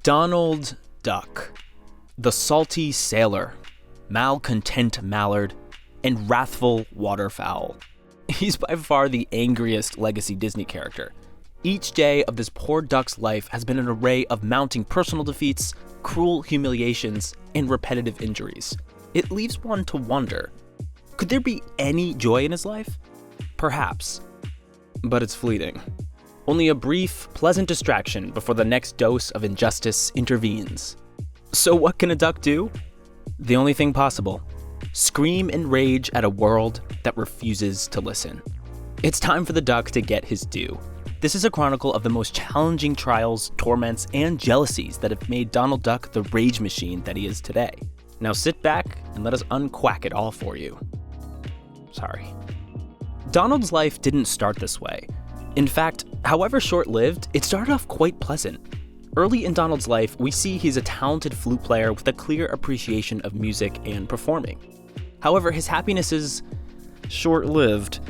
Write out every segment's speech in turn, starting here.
Donald Duck, the salty sailor, malcontent mallard, and wrathful waterfowl. He's by far the angriest legacy Disney character. Each day of this poor duck's life has been an array of mounting personal defeats, cruel humiliations, and repetitive injuries. It leaves one to wonder, could there be any joy in his life? Perhaps, but it's fleeting. Only a brief, pleasant distraction before the next dose of injustice intervenes. So what can a duck do? The only thing possible: scream and rage at a world that refuses to listen. It's time for the duck to get his due. This is a chronicle of the most challenging trials, torments, and jealousies that have made Donald Duck the rage machine that he is today. Now sit back and let us unquack it all for you. Sorry. Donald's life didn't start this way. In fact, however short-lived, it started off quite pleasant. Early in Donald's life, we see he's a talented flute player with a clear appreciation of music and performing. However, his happiness is short-lived.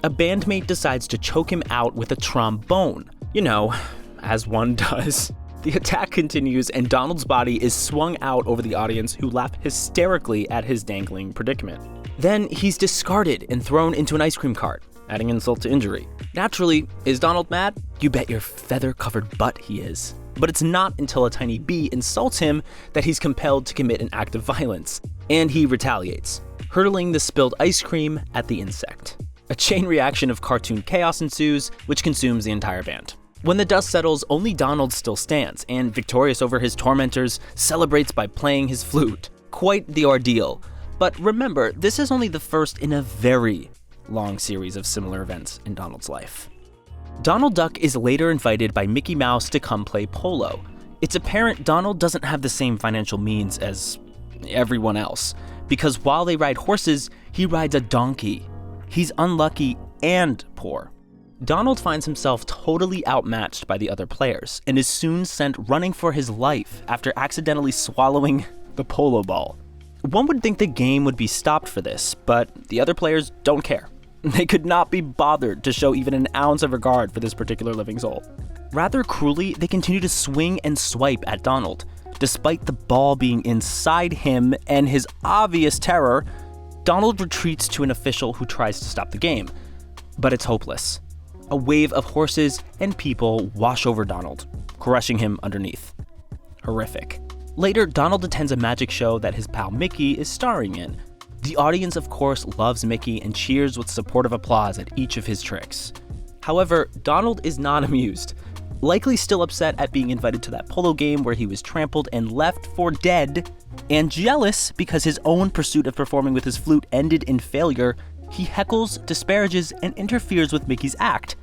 A bandmate decides to choke him out with a trombone. You know, as one does. The attack continues and Donald's body is swung out over the audience, who laugh hysterically at his dangling predicament. Then he's discarded and thrown into an ice cream cart, adding insult to injury. Naturally, is Donald mad? You bet your feather-covered butt he is. But it's not until a tiny bee insults him that he's compelled to commit an act of violence, and he retaliates, hurling the spilled ice cream at the insect. A chain reaction of cartoon chaos ensues, which consumes the entire band. When the dust settles, only Donald still stands, and victorious over his tormentors, celebrates by playing his flute. Quite the ordeal. But remember, this is only the first in a very long series of similar events in Donald's life. Donald Duck is later invited by Mickey Mouse to come play Polo. It's apparent Donald doesn't have the same financial means as everyone else, because while they ride horses, he rides a donkey. He's unlucky and poor. Donald finds himself totally outmatched by the other players, and is soon sent running for his life after accidentally swallowing the polo ball. One would think the game would be stopped for this, but the other players don't care. They could not be bothered to show even an ounce of regard for this particular living soul. Rather cruelly, they continue to swing and swipe at Donald. Despite the ball being inside him and his obvious terror, Donald retreats to an official who tries to stop the game. But it's hopeless. A wave of horses and people wash over Donald, crushing him underneath. Horrific. Later, Donald attends a magic show that his pal Mickey is starring in. The audience, of course, loves Mickey and cheers with supportive applause at each of his tricks. However, Donald is not amused, likely still upset at being invited to that polo game where he was trampled and left for dead, and jealous because his own pursuit of performing with his flute ended in failure. He heckles, disparages, and interferes with Mickey's act.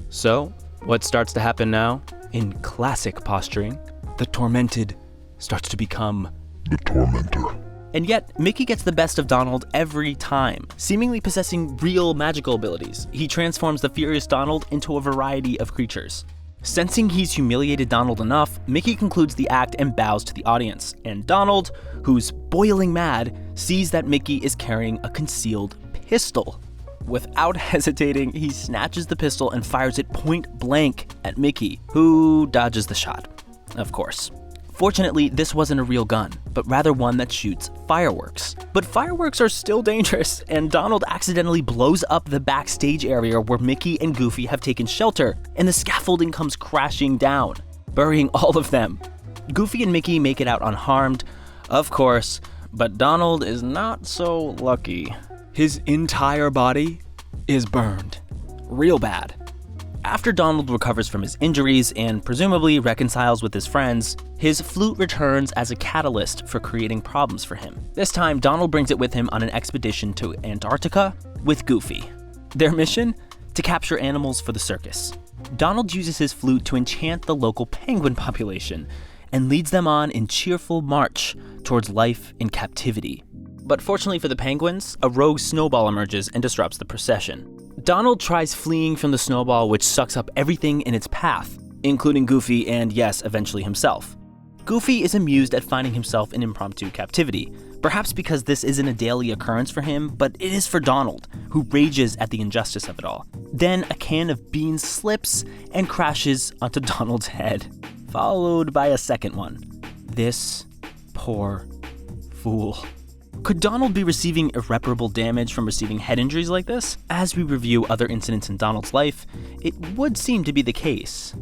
So, what starts to happen now? In classic posturing, the tormented starts to become the tormentor. And yet, Mickey gets the best of Donald every time, seemingly possessing real magical abilities. He transforms the furious Donald into a variety of creatures. Sensing he's humiliated Donald enough, Mickey concludes the act and bows to the audience, and Donald, who's boiling mad, sees that Mickey is carrying a concealed pistol. Without hesitating, he snatches the pistol and fires it point blank at Mickey, who dodges the shot, of course. Fortunately, this wasn't a real gun, but rather one that shoots fireworks. But fireworks are still dangerous, and Donald accidentally blows up the backstage area where Mickey and Goofy have taken shelter, and the scaffolding comes crashing down, burying all of them. Goofy and Mickey make it out unharmed, of course, but Donald is not so lucky. His entire body is burned. Real bad. After Donald recovers from his injuries and presumably reconciles with his friends, his flute returns as a catalyst for creating problems for him. This time, Donald brings it with him on an expedition to Antarctica with Goofy. Their mission? To capture animals for the circus. Donald uses his flute to enchant the local penguin population and leads them on in cheerful march towards life in captivity. But fortunately for the penguins, a rogue Snowball emerges and disrupts the procession. Donald tries fleeing from the Snowball, which sucks up everything in its path, including Goofy and, yes, eventually himself. Goofy is amused at finding himself in impromptu captivity, perhaps because this isn't a daily occurrence for him, but it is for Donald, who rages at the injustice of it all. Then a can of beans slips and crashes onto Donald's head. followed by a second one. This poor fool. Could Donald be receiving irreparable damage from receiving head injuries like this? As we review other incidents in Donald's life, it would seem to be the case.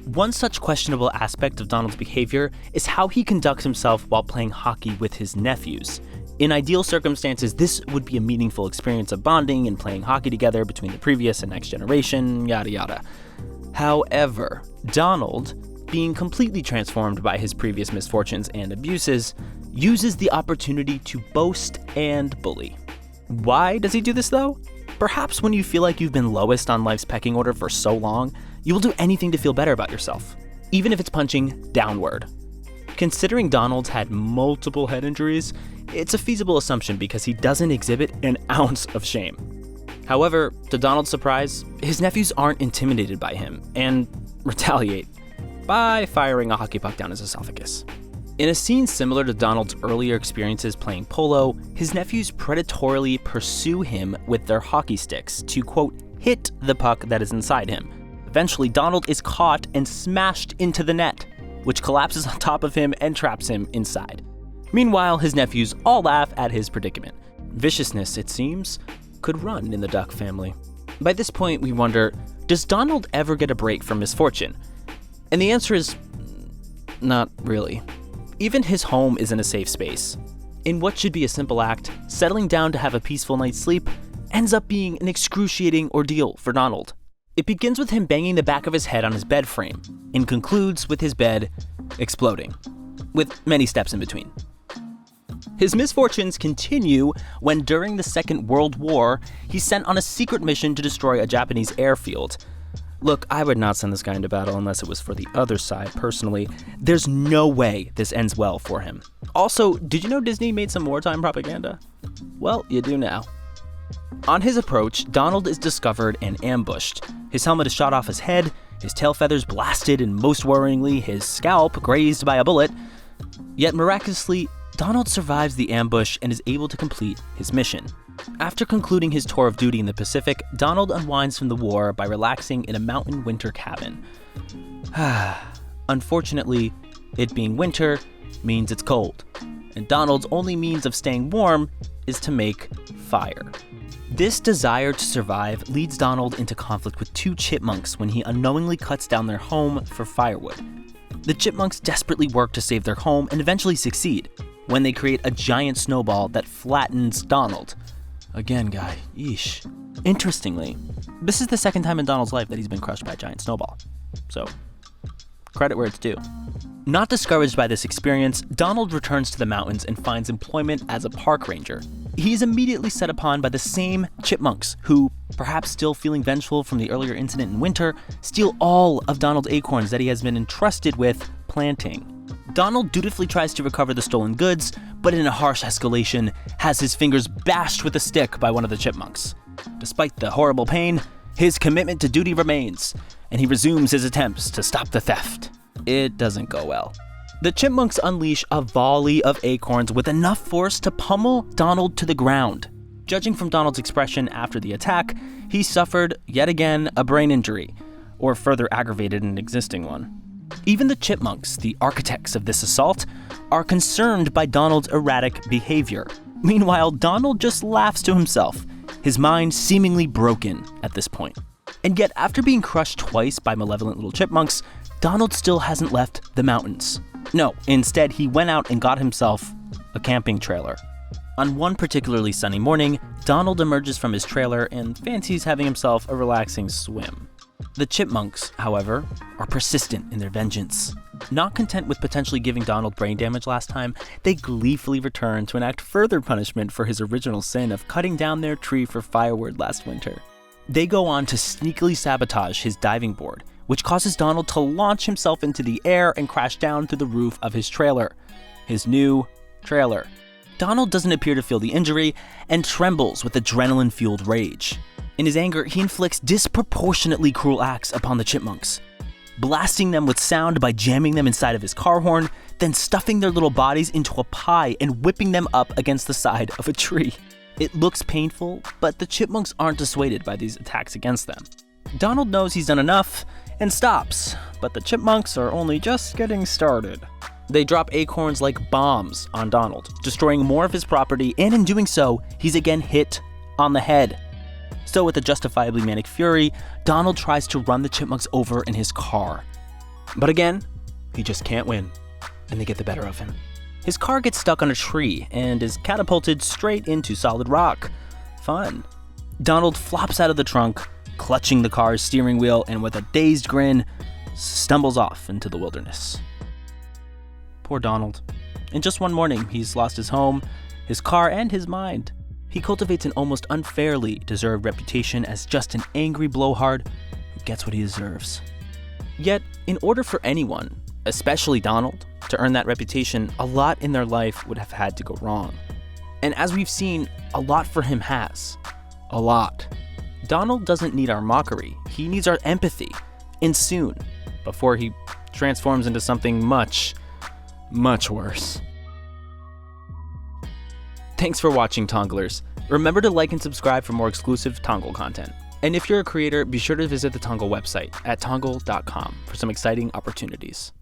One such questionable aspect of Donald's behavior is how he conducts himself while playing hockey with his nephews. In ideal circumstances, this would be a meaningful experience of bonding and playing hockey together between the previous and next generation, yada yada. However, Donald, being completely transformed by his previous misfortunes and abuses, uses the opportunity to boast and bully. Why does he do this though? Perhaps when you feel like you've been lowest on life's pecking order for so long, you will do anything to feel better about yourself, even if it's punching downward. Considering Donald's had multiple head injuries, it's a feasible assumption because he doesn't exhibit an ounce of shame. However, to Donald's surprise, his nephews aren't intimidated by him and retaliate by firing a hockey puck down his esophagus. In a scene similar to Donald's earlier experiences playing polo, his nephews predatorily pursue him with their hockey sticks to, quote, hit the puck that is inside him. Eventually, Donald is caught and smashed into the net, which collapses on top of him and traps him inside. Meanwhile, his nephews all laugh at his predicament. Viciousness, it seems, could run in the Duck family. By this point, we wonder, does Donald ever get a break from misfortune? And the answer is, not really. Even his home isn't a safe space. In what should be a simple act, settling down to have a peaceful night's sleep ends up being an excruciating ordeal for Donald. It begins with him banging the back of his head on his bed frame, and concludes with his bed exploding, with many steps in between. His misfortunes continue when, during the Second World War, he's sent on a secret mission to destroy a Japanese airfield. Look, I would not send this guy into battle unless it was for the other side, personally. There's no way this ends well for him. Also, did you know Disney made some wartime propaganda? Well, you do now. On his approach, Donald is discovered and ambushed. His helmet is shot off his head, his tail feathers blasted, and most worryingly, his scalp grazed by a bullet. Yet miraculously, Donald survives the ambush and is able to complete his mission. After concluding his tour of duty in the Pacific, Donald unwinds from the war by relaxing in a mountain winter cabin. Unfortunately, it being winter means it's cold, and Donald's only means of staying warm is to make fire. This desire to survive leads Donald into conflict with two chipmunks when he unknowingly cuts down their home for firewood. The chipmunks desperately work to save their home and eventually succeed when they create a giant snowball that flattens Donald. Again, guy, yeesh. Interestingly, this is the second time in Donald's life that he's been crushed by a giant snowball. So, credit where it's due. Not discouraged by this experience, Donald returns to the mountains and finds employment as a park ranger. He's immediately set upon by the same chipmunks who, perhaps still feeling vengeful from the earlier incident in winter, steal all of Donald's acorns that he has been entrusted with planting. Donald dutifully tries to recover the stolen goods, but in a harsh escalation, has his fingers bashed with a stick by one of the chipmunks. Despite the horrible pain, his commitment to duty remains, and he resumes his attempts to stop the theft. It doesn't go well. The chipmunks unleash a volley of acorns with enough force to pummel Donald to the ground. Judging from Donald's expression after the attack, he suffered, yet again, a brain injury, or further aggravated an existing one. Even the chipmunks, the architects of this assault, are concerned by Donald's erratic behavior. Meanwhile, Donald just laughs to himself, his mind seemingly broken at this point. And yet, after being crushed twice by malevolent little chipmunks, Donald still hasn't left the mountains. No, instead he went out and got himself a camping trailer. On one particularly sunny morning, Donald emerges from his trailer and fancies having himself a relaxing swim. The chipmunks, however, are persistent in their vengeance. Not content with potentially giving Donald brain damage last time, they gleefully return to enact further punishment for his original sin of cutting down their tree for firewood last winter. They go on to sneakily sabotage his diving board, which causes Donald to launch himself into the air and crash down through the roof of his trailer. His new trailer. Donald doesn't appear to feel the injury and trembles with adrenaline-fueled rage. In his anger, he inflicts disproportionately cruel acts upon the chipmunks, blasting them with sound by jamming them inside of his car horn, then stuffing their little bodies into a pie and whipping them up against the side of a tree. It looks painful, but the chipmunks aren't dissuaded by these attacks against them. Donald knows he's done enough and stops, but the Chipmunks are only just getting started. They drop acorns like bombs on Donald, destroying more of his property, and in doing so, he's again hit on the head. So with a justifiably manic fury, Donald tries to run the Chipmunks over in his car. But again, he just can't win, and they get the better of him. His car gets stuck on a tree and is catapulted straight into solid rock. Fun. Donald flops out of the trunk, clutching the car's steering wheel, and with a dazed grin, stumbles off into the wilderness. Poor Donald. In just one morning, he's lost his home, his car, and his mind. He cultivates an almost unfairly deserved reputation as just an angry blowhard who gets what he deserves. Yet, in order for anyone, especially Donald, to earn that reputation, a lot in their life would have had to go wrong. And as we've seen, a lot for him has. A lot. Donald doesn't need our mockery, he needs our empathy. And soon, before he transforms into something much, much worse. Thanks for watching, Tonglers. Remember to like and subscribe for more exclusive Tongal content. And if you're a creator, be sure to visit the Tongal website at tongal.com for some exciting opportunities.